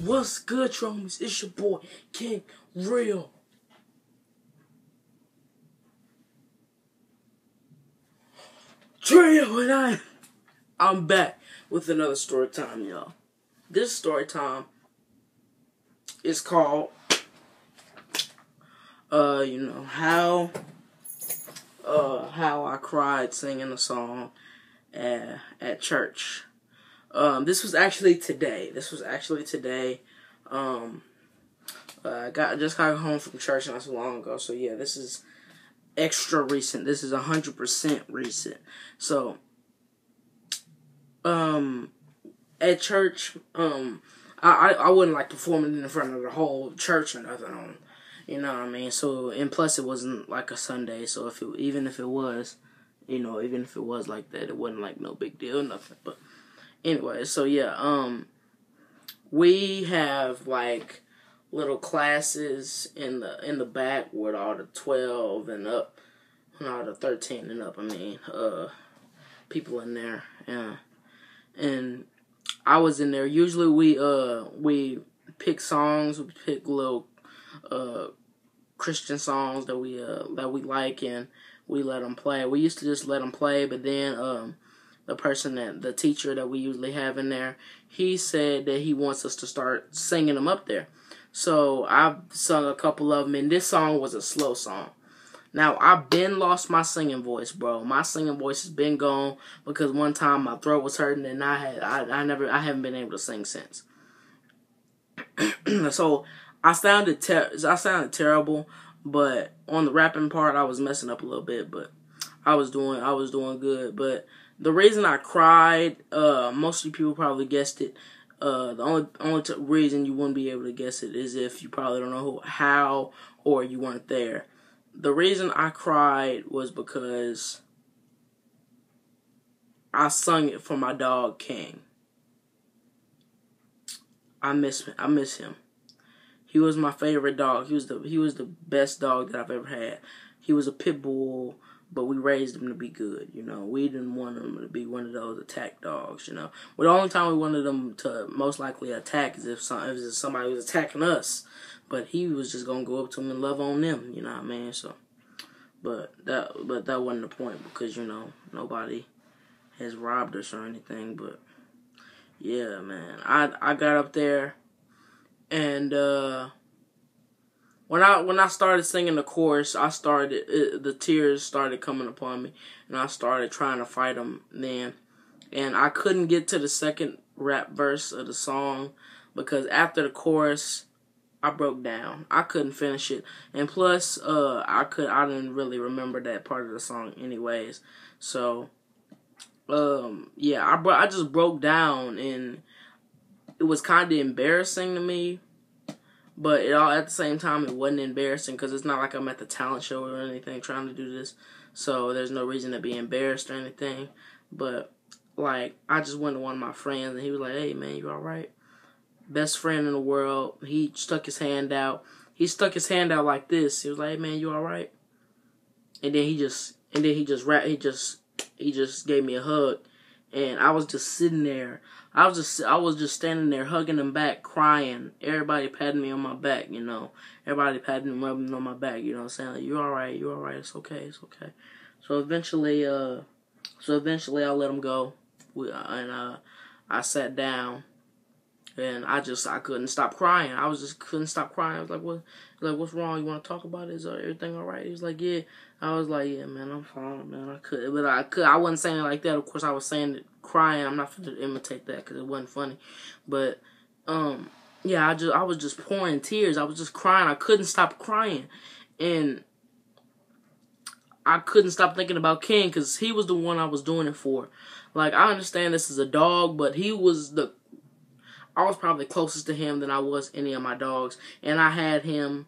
What's good, Tromies? It's your boy, King Real. Trio, and I'm back with another story time, y'all. This story time is called, how I cried singing a song at church. This was actually today. I just got home from church not so long ago. So yeah, this is extra recent. This is 100% recent. So, at church, I wouldn't like perform it in front of the whole church or nothing. You know what I mean? So, and plus it wasn't like a Sunday. So even if it was like that, it wasn't like no big deal, nothing. But anyway, so yeah, we have like little classes in the back with all the 12 and up, and all the 13 and up. People in there, yeah. And I was in there. Usually we pick songs, we pick little Christian songs that we like, and we let them play. We used to just let them play, but then the teacher that we usually have in there, he said that he wants us to start singing them up there. So I've sung a couple of them, and this song was a slow song. Now, I've been lost my singing voice, bro. My singing voice has been gone because one time my throat was hurting, and I haven't been able to sing since. So I sounded terrible, but on the rapping part I was messing up a little bit, but I was doing good. But the reason I cried, most of you people probably guessed it. The only reason you wouldn't be able to guess it is if you probably don't know how, or you weren't there. The reason I cried was because I sung it for my dog King. I miss him. He was my favorite dog. He was the best dog that I've ever had. He was a pit bull, but we raised him to be good, you know. We didn't want him to be one of those attack dogs, you know. Well, the only time we wanted them to most likely attack is if somebody was attacking us. But he was just gonna go up to them and love on them, you know what I mean? So, but that wasn't the point, because nobody has robbed us or anything. But yeah, man, I got up there, and When I started singing the chorus, the tears started coming upon me, and I started trying to fight them then. And I couldn't get to the second rap verse of the song because after the chorus, I broke down. I couldn't finish it, and plus, I didn't really remember that part of the song anyways. So, yeah, I just broke down, and it was kind of embarrassing to me. But at the same time, it wasn't embarrassing because it's not like I'm at the talent show or anything trying to do this. So there's no reason to be embarrassed or anything. But, like, I just went to one of my friends, and he was like, "Hey, man, you all right?" Best friend in the world. He stuck his hand out. He stuck his hand out like this. He was like, "Hey, man, you all right?" And then he just gave me a hug. And I was just sitting there. I was just standing there hugging him back, crying. Everybody patting me on my back, you know. Everybody patting and rubbing on my back, you know, saying like, "You all right? You all right? It's okay. It's okay." So eventually I let him go, and I sat down, and I couldn't stop crying. Couldn't stop crying. I was like, "What? What's wrong? You want to talk about it? Is everything all right?" He was like, "Yeah." I was like, "Yeah, man, I'm fine, man. I wasn't saying it like that. Of course, I was saying it crying. I'm not going to imitate that because it wasn't funny, but yeah, I was just pouring tears. I was just crying. I couldn't stop crying, and I couldn't stop thinking about King because he was the one I was doing it for. Like, I understand this is a dog, but I was probably closest to him than I was any of my dogs, and I had him,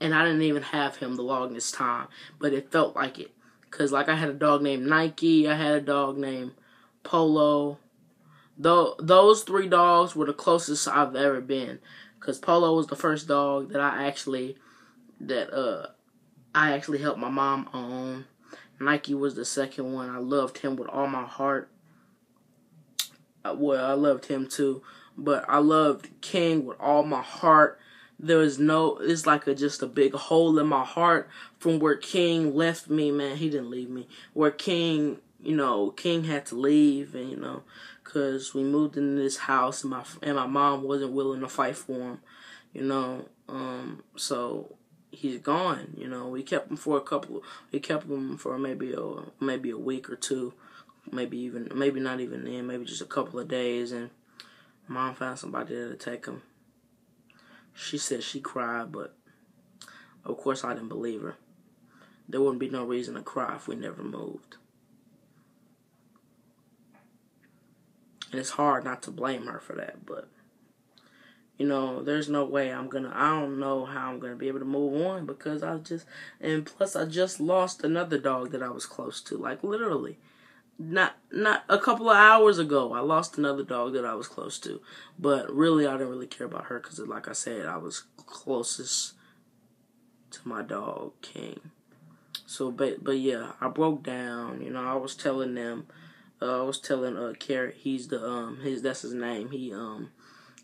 and I didn't even have him the longest time, but it felt like it. Because, like, I had a dog named Nike, I had a dog named Polo. Those 3 dogs were the closest I've ever been. Because Polo was the first dog that I actually helped my mom own. Nike was the second one. I loved him with all my heart. Well, I loved him too, but I loved King with all my heart. It's like just a big hole in my heart from where King left me, man. He didn't leave me. Where King, King had to leave, and, because we moved into this house, and my mom wasn't willing to fight for him, so he's gone, We kept him for maybe a week or two, maybe not even then, maybe just a couple of days, and Mom found somebody to take him. She said she cried, but of course I didn't believe her. There wouldn't be no reason to cry if we never moved. And it's hard not to blame her for that, but there's no way I don't know how I'm gonna be able to move on, because plus I just lost another dog that I was close to. Like, literally. Not a couple of hours ago, I lost another dog that I was close to. But really, I didn't really care about her because, like I said, I was closest to my dog, King. So, but yeah, I broke down. I was telling them, Carrot, that's his name. He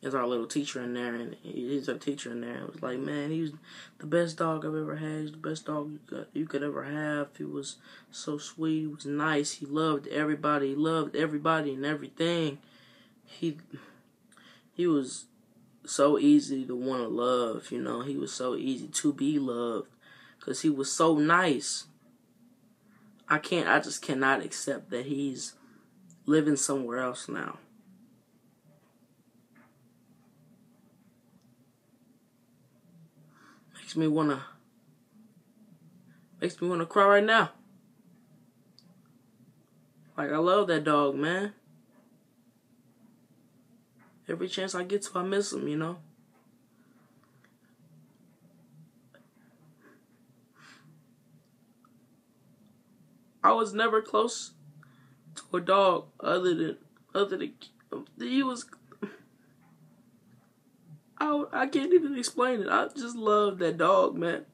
is our little teacher in there, and he's our teacher in there. It was like, man, he was the best dog I've ever had. He's the best dog you could ever have. He was so sweet. He was nice. He loved everybody. He loved everybody and everything. He was so easy to want to love. He was so easy to be loved because he was so nice. I just cannot accept that he's living somewhere else now. Makes me wanna cry right now. Like, I love that dog, man. Every chance I get to, I miss him, I was never close to a dog other than he was. I can't even explain it. I just love that dog, man.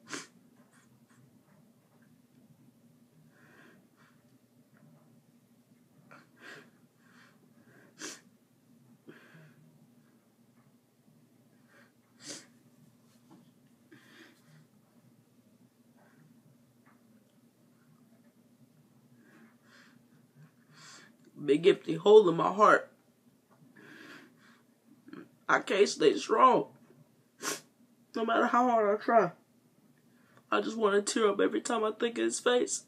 Big empty hole in my heart. I can't stay strong. No matter how hard I try. I just want to tear up every time I think of his face.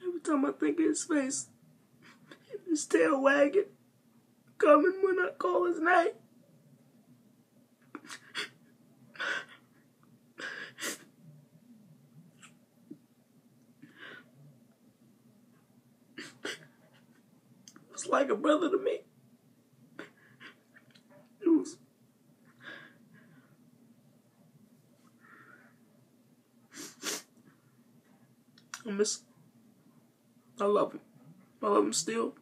Every time I think of his face. His tail wagging. Coming when I call his name. It's like a brother to me. It was. I miss him. I love him. I love him still.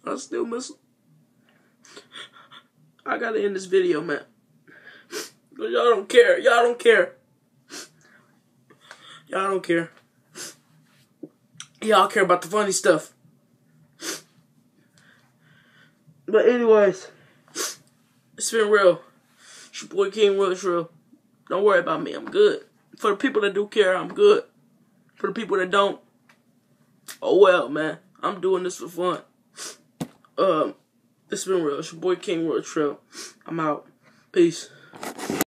I still miss him. I gotta end this video, man. Y'all don't care. Y'all don't care. Y'all don't care. Y'all care about the funny stuff. But anyways, it's been real. It's your boy King Rush Real. Don't worry about me. I'm good. For the people that do care, I'm good. For the people that don't, oh well, man. I'm doing this for fun. It's been real. It's your boy King Rush Real. I'm out. Peace.